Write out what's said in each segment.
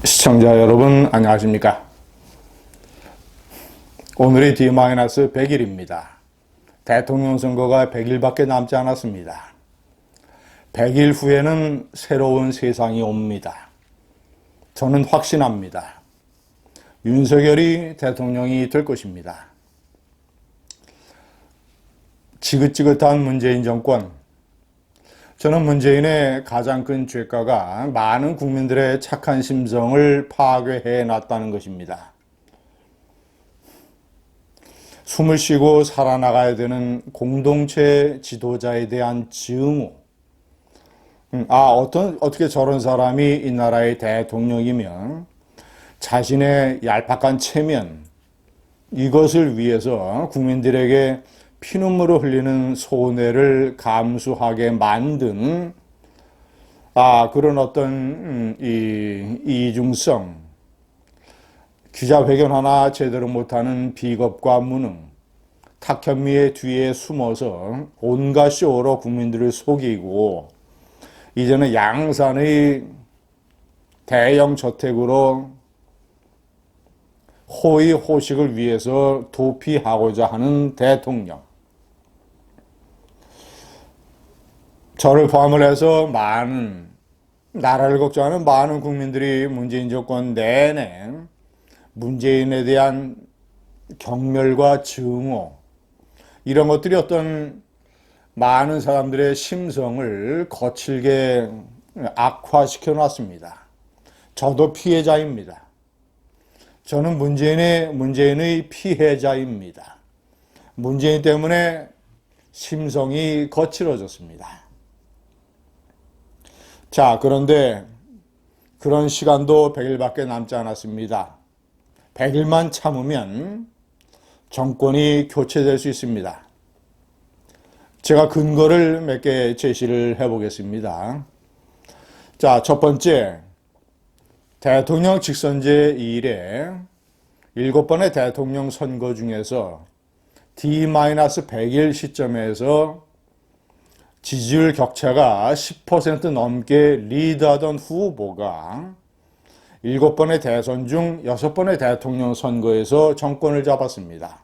시청자 여러분 안녕하십니까? 오늘이 D-100일입니다. 대통령 선거가 100일밖에 남지 않았습니다. 100일 후에는 새로운 세상이 옵니다. 저는 확신합니다. 윤석열이 대통령이 될 것입니다. 지긋지긋한 문재인 정권, 저는 문재인의 가장 큰 죄가가 많은 국민들의 착한 심성을 파괴해 놨다는 것입니다. 숨을 쉬고 살아나가야 되는 공동체 지도자에 대한 증오. 어떻게 저런 사람이 이 나라의 대통령이면 자신의 얄팍한 체면, 이것을 위해서 국민들에게 피눈물을 흘리는 손해를 감수하게 만든 그런 어떤 이중성, 기자회견 하나 제대로 못하는 비겁과 무능, 탁현미의 뒤에 숨어서 온갖 쇼로 국민들을 속이고 이제는 양산의 대형 저택으로 호의호식을 위해서 도피하고자 하는 대통령. 저를 포함을 해서 나라를 걱정하는 많은 국민들이 문재인 정권 내내 문재인에 대한 경멸과 증오, 이런 것들이 어떤 많은 사람들의 심성을 거칠게 악화시켜 놨습니다. 저도 피해자입니다. 저는 문재인의 피해자입니다. 문재인 때문에 심성이 거칠어졌습니다. 자, 그런데 그런 시간도 100일밖에 남지 않았습니다. 100일만 참으면 정권이 교체될 수 있습니다. 제가 근거를 몇 개 제시를 해보겠습니다. 자, 첫 번째, 대통령 직선제 이래 7번의 대통령 선거 중에서 D-100일 시점에서 지지율 격차가 10% 넘게 리드하던 후보가 7번의 대선 중 6번의 대통령 선거에서 정권을 잡았습니다.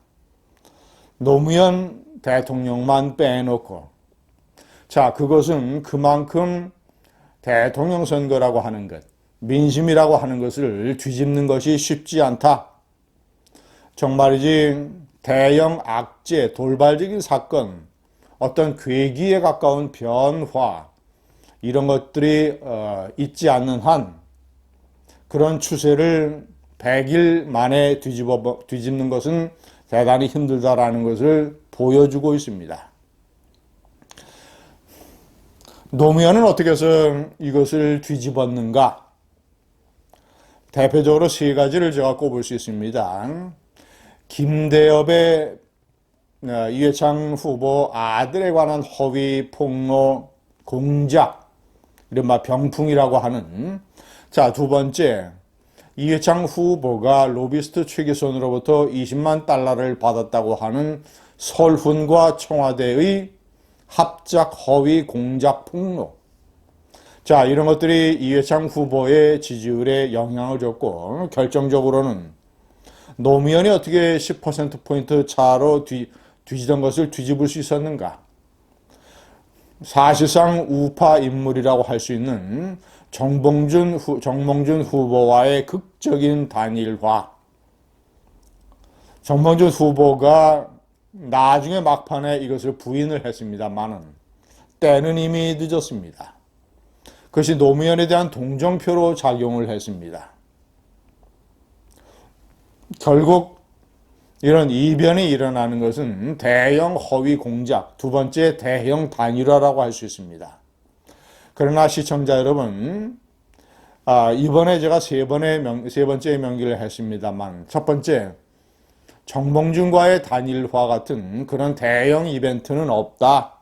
노무현 대통령만 빼놓고. 자, 그것은 그만큼 대통령 선거라고 하는 것, 민심이라고 하는 것을 뒤집는 것이 쉽지 않다. 정말이지 대형 악재, 돌발적인 사건, 어떤 괴기에 가까운 변화, 이런 것들이 있지 않는 한 그런 추세를 100일 만에 뒤집는 것은 대단히 힘들다라는 것을 보여주고 있습니다. 노무현은 어떻게 해서 이것을 뒤집었는가? 대표적으로 세 가지를 제가 꼽을 수 있습니다. 김대엽의 이회창 후보 아들에 관한 허위 폭로 공작, 이른바 병풍이라고 하는. 자, 두 번째, 이회창 후보가 로비스트 최기선으로부터 20만 달러를 받았다고 하는 설훈과 청와대의 합작 허위 공작 폭로. 자, 이런 것들이 이회창 후보의 지지율에 영향을 줬고, 결정적으로는 노무현이 어떻게 10%포인트 차로 뒤지던 것을 뒤집을 수 있었는가? 사실상 우파 인물이라고 할 수 있는 정몽준 후보와의 극적인 단일화. 정몽준 후보가 나중에 막판에 이것을 부인을 했습니다만은 때는 이미 늦었습니다. 그것이 노무현에 대한 동정표로 작용을 했습니다. 결국 이런 이변이 일어나는 것은 대형 허위 공작, 두 번째 대형 단일화라고 할 수 있습니다. 그러나 시청자 여러분, 이번에 제가 세 번째 명기를 했습니다만, 첫 번째, 정몽준과의 단일화 같은 그런 대형 이벤트는 없다.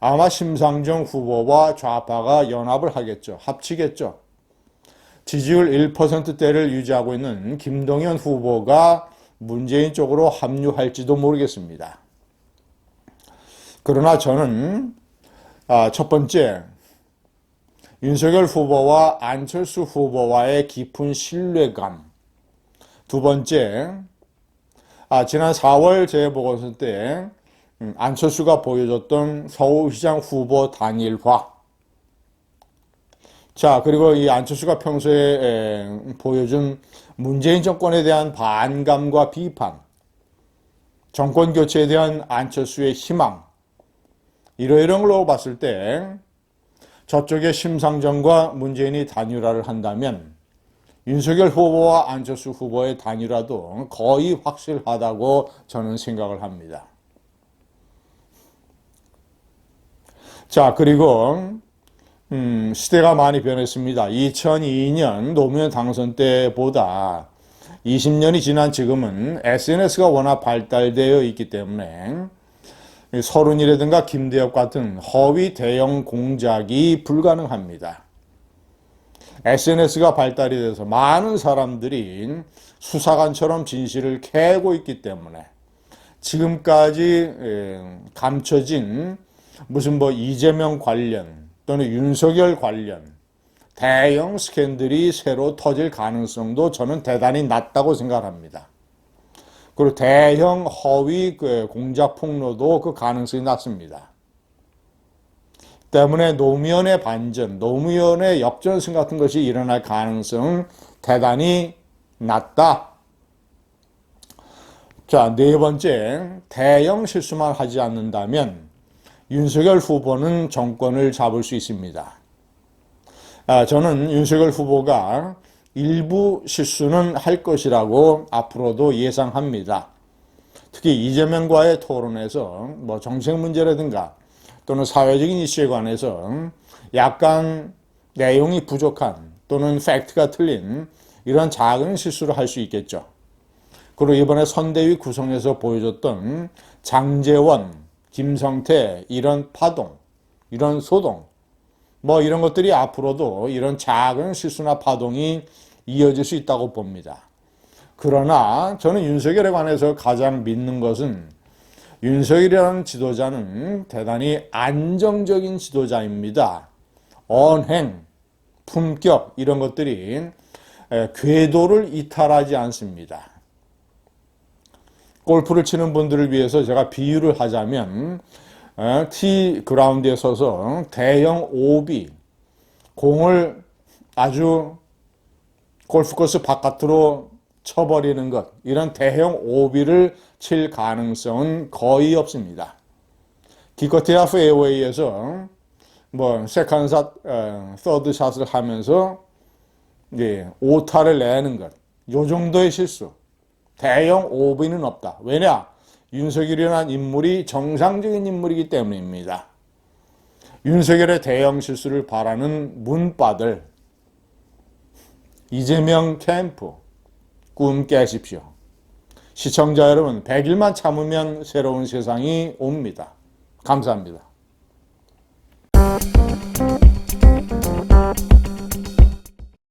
아마 심상정 후보와 좌파가 연합을 하겠죠. 합치겠죠. 지지율 1%대를 유지하고 있는 김동연 후보가 문재인 쪽으로 합류할지도 모르겠습니다. 그러나 저는 첫 번째, 윤석열 후보와 안철수 후보와의 깊은 신뢰감. 두 번째, 지난 4월 재보궐선 때 안철수가 보여줬던 서울시장 후보 단일화. 자, 그리고 이 안철수가 평소에 보여준 문재인 정권에 대한 반감과 비판, 정권 교체에 대한 안철수의 희망, 이런 걸로 봤을 때 저쪽의 심상정과 문재인이 단일화를 한다면 윤석열 후보와 안철수 후보의 단일화도 거의 확실하다고 저는 생각을 합니다. 자, 그리고 시대가 많이 변했습니다. 2002년 노무현 당선 때보다 20년이 지난 지금은 SNS가 워낙 발달되어 있기 때문에 서른이라든가 김대엽 같은 허위 대형 공작이 불가능합니다. SNS가 발달이 돼서 많은 사람들이 수사관처럼 진실을 캐고 있기 때문에 지금까지 감춰진 무슨 이재명 관련 또는 윤석열 관련 대형 스캔들이 새로 터질 가능성도 저는 대단히 낮다고 생각합니다. 그리고 대형 허위 공작 폭로도 그 가능성이 낮습니다. 때문에 노무현의 반전, 노무현의 역전승 같은 것이 일어날 가능성은 대단히 낮다. 자, 네 번째, 대형 실수만 하지 않는다면 윤석열 후보는 정권을 잡을 수 있습니다. 저는 윤석열 후보가 일부 실수는 할 것이라고 앞으로도 예상합니다. 특히 이재명과의 토론에서 정책 문제라든가 또는 사회적인 이슈에 관해서 약간 내용이 부족한 또는 팩트가 틀린 이런 작은 실수를 할 수 있겠죠. 그리고 이번에 선대위 구성에서 보여줬던 장제원, 김성태 이런 파동, 이런 소동 이런 것들이 앞으로도 이런 작은 실수나 파동이 이어질 수 있다고 봅니다. 그러나 저는 윤석열에 관해서 가장 믿는 것은 윤석열이라는 지도자는 대단히 안정적인 지도자입니다. 언행, 품격 이런 것들이 궤도를 이탈하지 않습니다. 골프를 치는 분들을 위해서 제가 비유를 하자면 티 그라운드에 서서 대형 오비, 공을 아주 골프코스 바깥으로 쳐버리는 것, 이런 대형 오비를 칠 가능성은 거의 없습니다. 기껏해야 페어웨이에서 세컨샷, 서드샷을 하면서 오타를 내는 것, 요 정도의 실수, 대형 오비는 없다. 왜냐? 윤석열이라는 인물이 정상적인 인물이기 때문입니다. 윤석열의 대형 실수를 바라는 문바들, 이재명 캠프 꿈 깨십시오. 시청자 여러분, 100일만 참으면 새로운 세상이 옵니다. 감사합니다.